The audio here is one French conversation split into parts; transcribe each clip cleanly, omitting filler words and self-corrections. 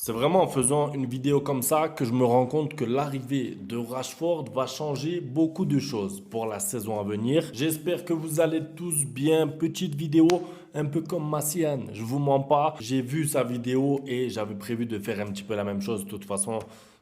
C'est vraiment en faisant une vidéo comme ça que je me rends compte que l'arrivée de Rashford va changer beaucoup de choses pour la saison à venir. J'espère que vous allez tous bien. Petite vidéo un peu comme Massian, je vous mens pas. J'ai vu sa vidéo et j'avais prévu de faire un petit peu la même chose. De toute façon,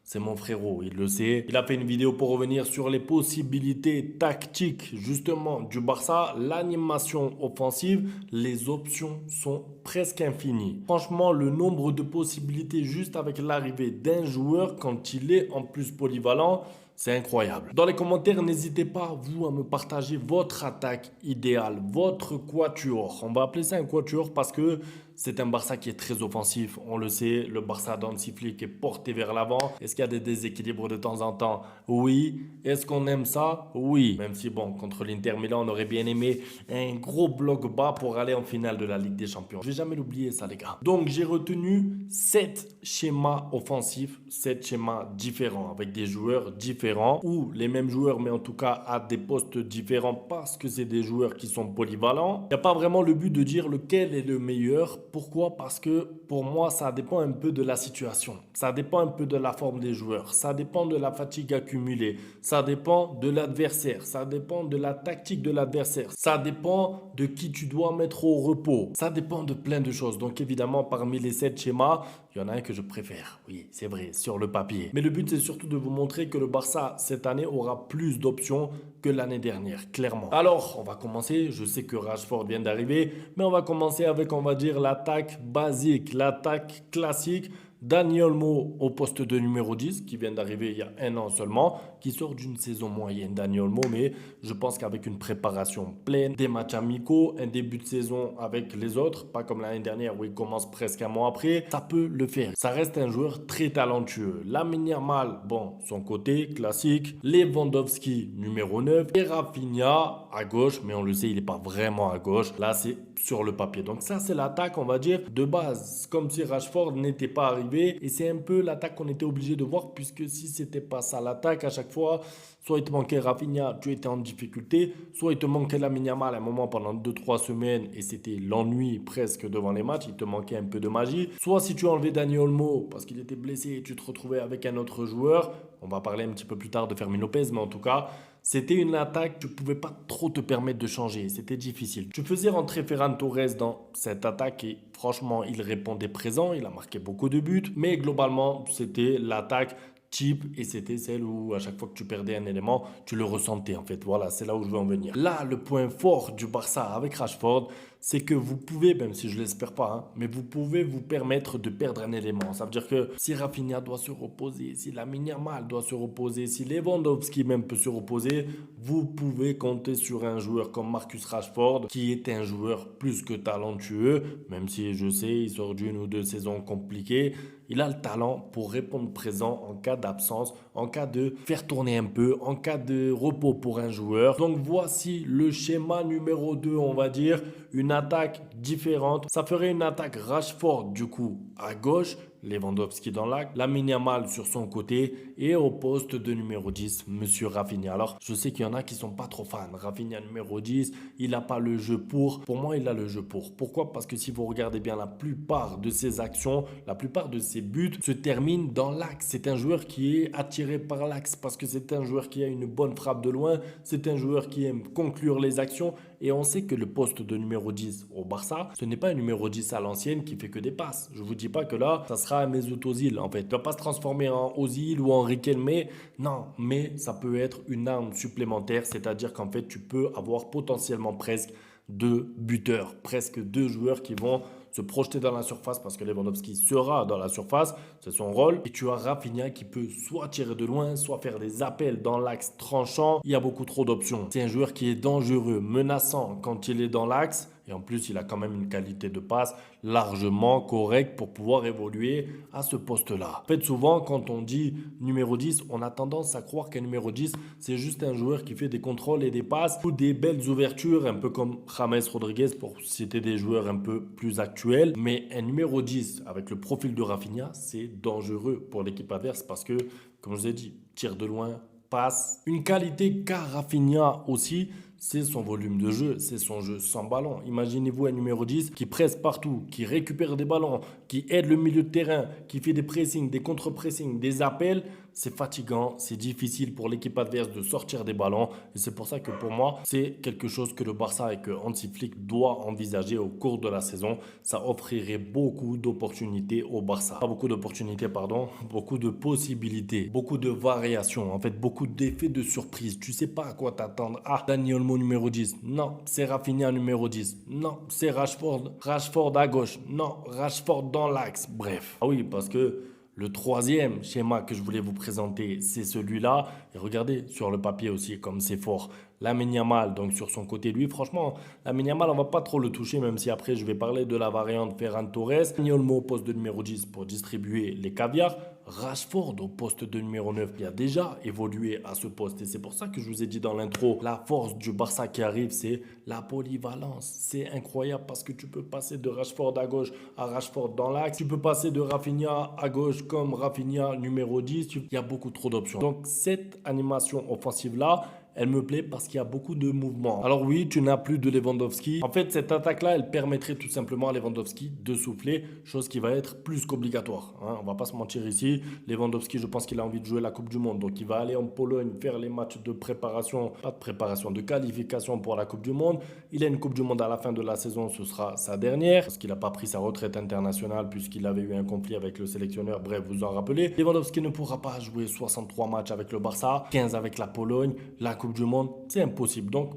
c'est mon frérot, il le sait. Il a fait une vidéo pour revenir sur les possibilités tactiques justement du Barça, l'animation offensive, les options sont presque infinies. Franchement, le nombre de possibilités juste avec l'arrivée d'un joueur quand il est en plus polyvalent, c'est incroyable. Dans les commentaires, n'hésitez pas, vous, à me partager votre attaque idéale, votre quatuor. On va appeler ça un quatuor parce que c'est un Barça qui est très offensif. On le sait, le Barça d'Hansi Flick est porté vers l'avant. Est-ce qu'il y a des déséquilibres de temps en temps? Oui. Est-ce qu'on aime ça? Oui. Même si, bon, contre l'Inter Milan, on aurait bien aimé un gros bloc bas pour aller en finale de la Ligue des Champions. Je vais jamais l'oublier, ça, les gars. Donc, j'ai retenu 7 schémas offensifs, 7 schémas différents, avec des joueurs différents, ou les mêmes joueurs, mais en tout cas à des postes différents parce que c'est des joueurs qui sont polyvalents. Il n'y a pas vraiment le but de dire lequel est le meilleur. Pourquoi? Parce que pour moi, ça dépend un peu de la situation. Ça dépend un peu de la forme des joueurs. Ça dépend de la fatigue accumulée. Ça dépend de l'adversaire. Ça dépend de la tactique de l'adversaire. Ça dépend de qui tu dois mettre au repos. Ça dépend de plein de choses. Donc évidemment, parmi les 7 schémas, il y en a un que je préfère. Oui, c'est vrai, sur le papier. Mais le but, c'est surtout de vous montrer que le Barça, cette année, aura plus d'options que l'année dernière, clairement. Alors, on va commencer. Je sais que Rashford vient d'arriver, mais on va commencer avec, on va dire, l'attaque basique, l'attaque classique. Dani Olmo au poste de numéro 10, qui vient d'arriver il y a un an seulement, qui sort d'une saison moyenne, Dani Olmo, mais je pense qu'avec une préparation pleine, des matchs amicaux, un début de saison avec les autres, pas comme l'année dernière où il commence presque un mois après, ça peut le faire. Ça reste un joueur très talentueux. Lamine Yamal, bon, son côté classique. Lewandowski, numéro 9. Et Rafinha à gauche, mais on le sait, il n'est pas vraiment à gauche. Là, c'est sur le papier. Donc ça, c'est l'attaque, on va dire, de base. Comme si Rashford n'était pas arrivé. Et c'est un peu l'attaque qu'on était obligé de voir, puisque si c'était pas ça l'attaque, à chaque fois, soit il te manquait Rafinha, tu étais en difficulté, soit il te manquait Lamine Yamal à un moment pendant 2-3 semaines, et c'était l'ennui presque devant les matchs, il te manquait un peu de magie. Soit si tu enlevais Dani Olmo, parce qu'il était blessé, et tu te retrouvais avec un autre joueur, on va parler un petit peu plus tard de Fermin Lopez, mais en tout cas, c'était une attaque, tu ne pouvais pas trop te permettre de changer, c'était difficile. Tu faisais rentrer Ferran Torres dans cette attaque et franchement, il répondait présent, il a marqué beaucoup de buts, mais globalement, c'était l'attaque type et c'était celle où à chaque fois que tu perdais un élément, tu le ressentais en fait. Voilà, c'est là où je veux en venir. Là, le point fort du Barça avec Rashford, c'est que vous pouvez, même si je l'espère pas, hein, mais vous pouvez vous permettre de perdre un élément. Ça veut dire que si Rafinha doit se reposer, si Lamine Yamal doit se reposer, si Lewandowski même peut se reposer, vous pouvez compter sur un joueur comme Marcus Rashford, qui est un joueur plus que talentueux, même si je sais, il sort d'une ou deux saisons compliquées. Il a le talent pour répondre présent en cas d'absence, en cas de faire tourner un peu, en cas de repos pour un joueur. Donc voici le schéma numéro 2, on va dire, une attaque différente. Ça ferait une attaque Rashford du coup à gauche, Lewandowski dans l'axe, Lamine Yamal sur son côté et au poste de numéro 10, Monsieur Rafinha. Alors, je sais qu'il y en a qui sont pas trop fans. Rafinha numéro 10, il n'a pas le jeu pour. Pour moi, il a le jeu pour. Pourquoi? Parce que si vous regardez bien la plupart de ses actions, la plupart de ses buts se terminent dans l'axe. C'est un joueur qui est attiré par l'axe parce que c'est un joueur qui a une bonne frappe de loin. C'est un joueur qui aime conclure les actions. Et on sait que le poste de numéro 10 au Barça, ce n'est pas un numéro 10 à l'ancienne qui fait que des passes. Je vous dis pas que là, ça sera un Mesut Ozil. En fait, il ne va pas se transformer en Ozil ou en Riquelme. Non, mais ça peut être une arme supplémentaire. C'est-à-dire qu'en fait, tu peux avoir potentiellement presque deux buteurs, presque deux joueurs qui vont se projeter dans la surface parce que Lewandowski sera dans la surface, c'est son rôle. Et tu as Rafinha qui peut soit tirer de loin, soit faire des appels dans l'axe tranchant. Il y a beaucoup trop d'options. C'est un joueur qui est dangereux, menaçant quand il est dans l'axe. Et en plus, il a quand même une qualité de passe largement correcte pour pouvoir évoluer à ce poste-là. En fait, souvent, quand on dit numéro 10, on a tendance à croire qu'un numéro 10, c'est juste un joueur qui fait des contrôles et des passes ou des belles ouvertures, un peu comme James Rodriguez pour citer des joueurs un peu plus actuels. Mais un numéro 10 avec le profil de Rafinha, c'est dangereux pour l'équipe adverse parce que, comme je vous ai dit, tir de loin, passe. Une qualité qu'a Rafinha aussi, c'est son volume de jeu, c'est son jeu sans ballon. Imaginez-vous un numéro 10 qui presse partout, qui récupère des ballons, qui aide le milieu de terrain, qui fait des pressings, des contre-pressings, des appels. C'est fatigant, c'est difficile pour l'équipe adverse de sortir des ballons. Et c'est pour ça que pour moi, c'est quelque chose que le Barça et que Hansi Flick doit envisager au cours de la saison. Ça offrirait beaucoup d'opportunités au Barça. Pas beaucoup d'opportunités, pardon, beaucoup de possibilités, beaucoup de variations, en fait, beaucoup d'effets de surprise. Tu sais pas à quoi t'attendre. Ah, Dani Olmo numéro 10. Non, c'est Rafinha numéro 10. Non, c'est Rashford. Rashford à gauche. Non, Rashford dans l'axe. Bref. Ah oui, parce que le troisième schéma que je voulais vous présenter, c'est celui-là. Et regardez, sur le papier aussi, comme c'est fort. Lamine Yamal, donc sur son côté, lui, franchement, Lamine Yamal, on va pas trop le toucher, même si après, je vais parler de la variante Ferran Torres. Dani Olmo au poste de numéro 10 pour distribuer les caviars. Rashford au poste de numéro 9 qui a déjà évolué à ce poste. Et c'est pour ça que je vous ai dit dans l'intro, la force du Barça qui arrive, c'est la polyvalence. C'est incroyable parce que tu peux passer de Rashford à gauche à Rashford dans l'axe. Tu peux passer de Rafinha à gauche comme Rafinha numéro 10. Il y a beaucoup trop d'options. Donc cette animation offensive-là, elle me plaît parce qu'il y a beaucoup de mouvements. Alors oui, tu n'as plus de Lewandowski. En fait, cette attaque-là, elle permettrait tout simplement à Lewandowski de souffler, chose qui va être plus qu'obligatoire. Hein, on va pas se mentir ici. Lewandowski, je pense qu'il a envie de jouer la Coupe du Monde. Donc, il va aller en Pologne faire les matchs de préparation, pas de préparation, de qualification pour la Coupe du Monde. Il a une Coupe du Monde à la fin de la saison, ce sera sa dernière, parce qu'il n'a pas pris sa retraite internationale puisqu'il avait eu un conflit avec le sélectionneur. Bref, vous en rappelez. Lewandowski ne pourra pas jouer 63 matchs avec le Barça, 15 avec la Pologne, la Coupe du Monde, c'est impossible. Donc,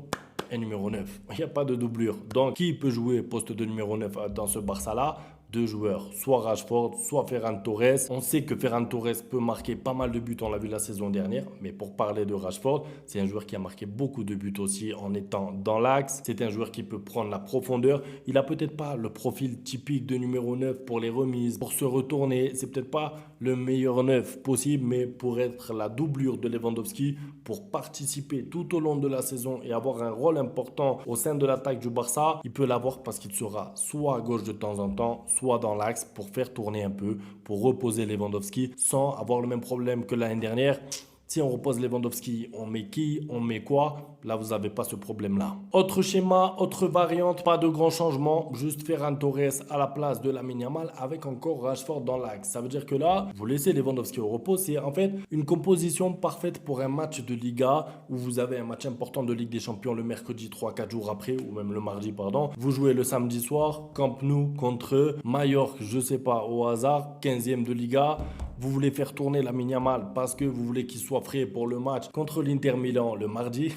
un numéro 9, il n'y a pas de doublure. Donc, qui peut jouer poste de numéro 9 dans ce Barça-là? Deux joueurs, soit Rashford, soit Ferran Torres. On sait que Ferran Torres peut marquer pas mal de buts, on l'a vu la saison dernière. Mais pour parler de Rashford, c'est un joueur qui a marqué beaucoup de buts aussi en étant dans l'axe. C'est un joueur qui peut prendre la profondeur. Il n'a peut-être pas le profil typique de numéro 9 pour les remises, pour se retourner. C'est peut-être pas le meilleur 9 possible, mais pour être la doublure de Lewandowski, pour participer tout au long de la saison et avoir un rôle important au sein de l'attaque du Barça, il peut l'avoir parce qu'il sera soit à gauche de temps en temps, soit dans l'axe pour faire tourner un peu, pour reposer Lewandowski sans avoir le même problème que l'année dernière. Si on repose Lewandowski, on met qui? On met quoi? Là, vous n'avez pas ce problème-là. Autre schéma, autre variante, pas de grand changement. Juste Ferran Torres à la place de Lamine Yamal avec encore Rashford dans l'axe. Ça veut dire que là, vous laissez Lewandowski au repos. C'est en fait une composition parfaite pour un match de Liga où vous avez un match important de Ligue des Champions le mercredi 3-4 jours après, ou même le mardi, pardon. Vous jouez le samedi soir, Camp Nou contre Mallorca, je sais pas, au hasard, 15e de Liga. Vous voulez faire tourner Lamine Yamal parce que vous voulez qu'il soit frais pour le match contre l'Inter Milan le mardi.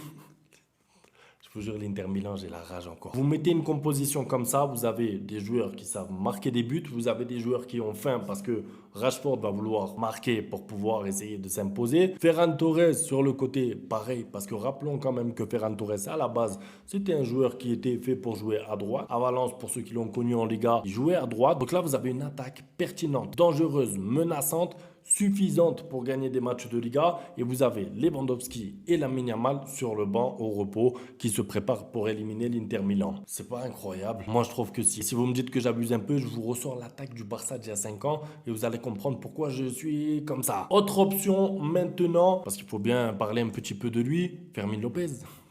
Je vous jure, l'Inter Milan, j'ai la rage encore. Vous mettez une composition comme ça, vous avez des joueurs qui savent marquer des buts, vous avez des joueurs qui ont faim parce que Rashford va vouloir marquer pour pouvoir essayer de s'imposer. Ferran Torres sur le côté, pareil, parce que rappelons quand même que Ferran Torres, à la base, c'était un joueur qui était fait pour jouer à droite. À Valence, pour ceux qui l'ont connu en Liga, il jouait à droite. Donc là, vous avez une attaque pertinente, dangereuse, menaçante, suffisante pour gagner des matchs de Liga et vous avez Lewandowski et Lamine Yamal sur le banc au repos qui se préparent pour éliminer l'Inter Milan. C'est pas incroyable? Moi je trouve que si. Si vous me dites que j'abuse un peu, je vous ressors l'attaque du Barça d'il y a 5 ans et vous allez comprendre pourquoi je suis comme ça. Autre option maintenant, parce qu'il faut bien parler un petit peu de lui, Fermin Lopez.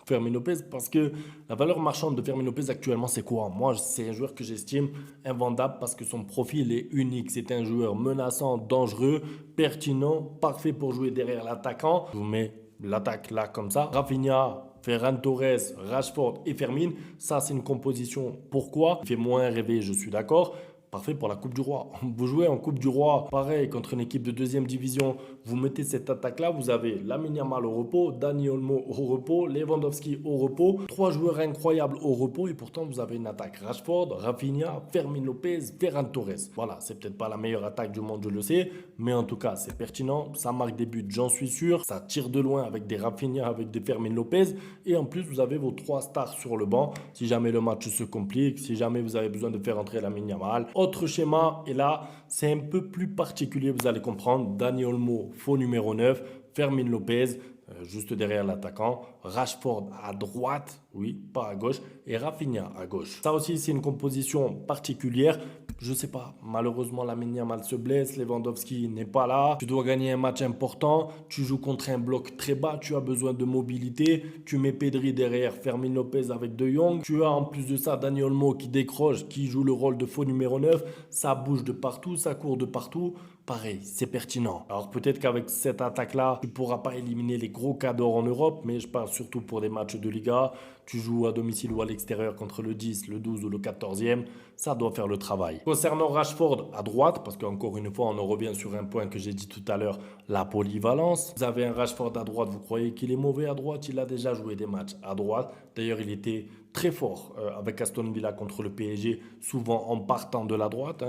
Fermin Lopez parce que la valeur marchande de Fermin Lopez actuellement c'est quoi? Moi c'est un joueur que j'estime invendable parce que son profil est unique. C'est un joueur menaçant, dangereux, pertinent, parfait pour jouer derrière l'attaquant. Je vous mets l'attaque là comme ça. Rafinha, Ferran Torres, Rashford et Fermin, ça c'est une composition. Pourquoi? Il fait moins rêver, je suis d'accord. Parfait pour la Coupe du Roi. Vous jouez en Coupe du Roi, pareil, contre une équipe de deuxième division. Vous mettez cette attaque-là, vous avez Lamine Yamal au repos, Dani Olmo au repos, Lewandowski au repos. 3 joueurs incroyables au repos et pourtant vous avez une attaque Rashford, Rafinha, Fermin Lopez, Ferran Torres. Voilà, c'est peut-être pas la meilleure attaque du monde, je le sais, mais en tout cas, c'est pertinent. Ça marque des buts, j'en suis sûr. Ça tire de loin avec des Rafinha, avec des Fermin Lopez. Et en plus, vous avez vos 3 stars sur le banc. Si jamais le match se complique, si jamais vous avez besoin de faire entrer Lamine Yamal. Autre schéma, et là, c'est un peu plus particulier, vous allez comprendre. Dani Olmo, faux numéro 9, Fermin Lopez, juste derrière l'attaquant, Rashford à droite, oui, pas à gauche, et Rafinha à gauche. Ça aussi, c'est une composition particulière. Je sais pas, malheureusement, Lamine Yamal se blesse, Lewandowski n'est pas là. Tu dois gagner un match important, tu joues contre un bloc très bas, tu as besoin de mobilité. Tu mets Pedri derrière, Fermin Lopez avec De Jong. Tu as en plus de ça Dani Olmo qui décroche, qui joue le rôle de faux numéro 9. Ça bouge de partout, ça court de partout. Pareil, c'est pertinent. Alors peut-être qu'avec cette attaque-là, tu ne pourras pas éliminer les gros cadors en Europe, mais je parle surtout pour des matchs de Liga. Tu joues à domicile ou à l'extérieur contre le 10, le 12 ou le 14e, ça doit faire le travail. Concernant Rashford à droite, parce qu'encore une fois, on en revient sur un point que j'ai dit tout à l'heure, la polyvalence. Vous avez un Rashford à droite, vous croyez qu'il est mauvais à droite? Il a déjà joué des matchs à droite. D'ailleurs, il était très fort avec Aston Villa contre le PSG, souvent en partant de la droite.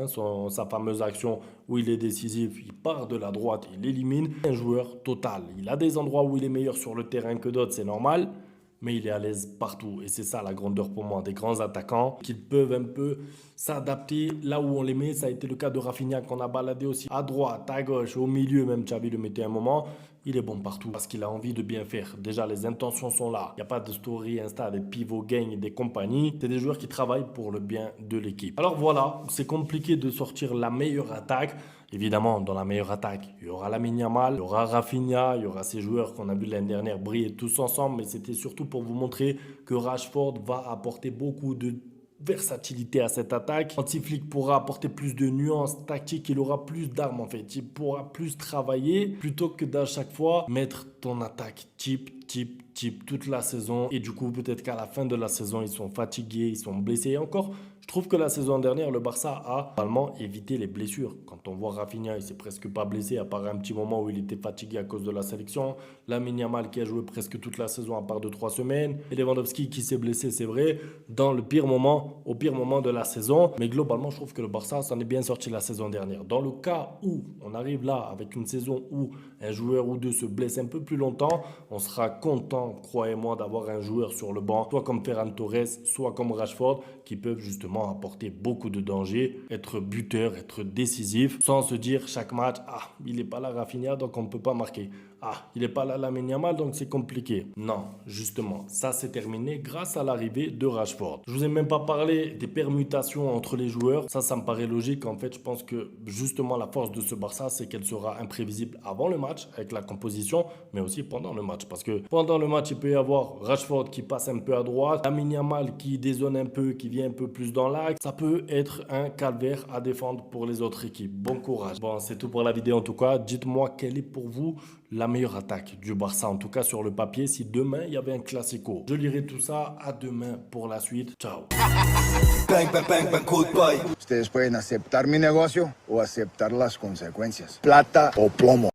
Sa fameuse action où il est décisif, il part de la droite, il élimine. Un joueur total. Il a des endroits où il est meilleur sur le terrain que d'autres, c'est normal. Mais il est à l'aise partout. Et c'est ça la grandeur pour moi des grands attaquants, qu'ils peuvent un peu s'adapter là où on les met. Ça a été le cas de Rafinha qu'on a baladé aussi à droite, à gauche, au milieu. Même Xavi le mettait un moment. Il est bon partout parce qu'il a envie de bien faire. Déjà, les intentions sont là. Il n'y a pas de story Insta, des pivots gang et des compagnies. C'est des joueurs qui travaillent pour le bien de l'équipe. Alors voilà, c'est compliqué de sortir la meilleure attaque. Évidemment, dans la meilleure attaque, il y aura Lamine Yamal, il y aura Rafinha, il y aura ces joueurs qu'on a vu l'année dernière briller tous ensemble. Mais c'était surtout pour vous montrer que Rashford va apporter beaucoup de versatilité à cette attaque. Anti-Flick pourra apporter plus de nuances tactiques, il aura plus d'armes en fait, il pourra plus travailler plutôt que d'à chaque fois mettre ton attaque type toute la saison et du coup peut-être qu'à la fin de la saison ils sont fatigués, ils sont blessés et encore. Je trouve que la saison dernière, le Barça a vraiment évité les blessures. Quand on voit Rafinha, il s'est presque pas blessé, à part un petit moment où il était fatigué à cause de la sélection. Lamine Yamal qui a joué presque toute la saison à part de 3 semaines. Et Lewandowski qui s'est blessé, c'est vrai, dans le pire moment, au pire moment de la saison. Mais globalement, je trouve que le Barça s'en est bien sorti la saison dernière. Dans le cas où on arrive là avec une saison où un joueur ou deux se blesse un peu plus longtemps, on sera content, croyez-moi, d'avoir un joueur sur le banc, soit comme Ferran Torres, soit comme Rashford, qui peuvent justement apporter beaucoup de danger, être buteur, être décisif, sans se dire chaque match, ah, il n'est pas là Rafinha, donc on ne peut pas marquer. Ah, il n'est pas là Lamine Yamal, donc c'est compliqué. Non, justement, ça s'est terminé grâce à l'arrivée de Rashford. Je vous ai même pas parlé des permutations entre les joueurs. Ça me paraît logique. En fait, je pense que justement la force de ce Barça, c'est qu'elle sera imprévisible avant le match avec la composition, mais aussi pendant le match. Parce que pendant le match, il peut y avoir Rashford qui passe un peu à droite, Lamine Yamal qui dézone un peu, qui vient un peu plus dans l'axe. Ça peut être un calvaire à défendre pour les autres équipes. Bon courage. Bon, c'est tout pour la vidéo en tout cas. Dites-moi quelle est pour vous la meilleure attaque du Barça, en tout cas sur le papier, si demain il y avait un classico. Je lirai tout ça à demain pour la suite. Ciao. Bang, bang, bang, bang, goodbye. Ustedes pueden aceptar mi negocio o aceptar las consecuencias. Plata o plomo.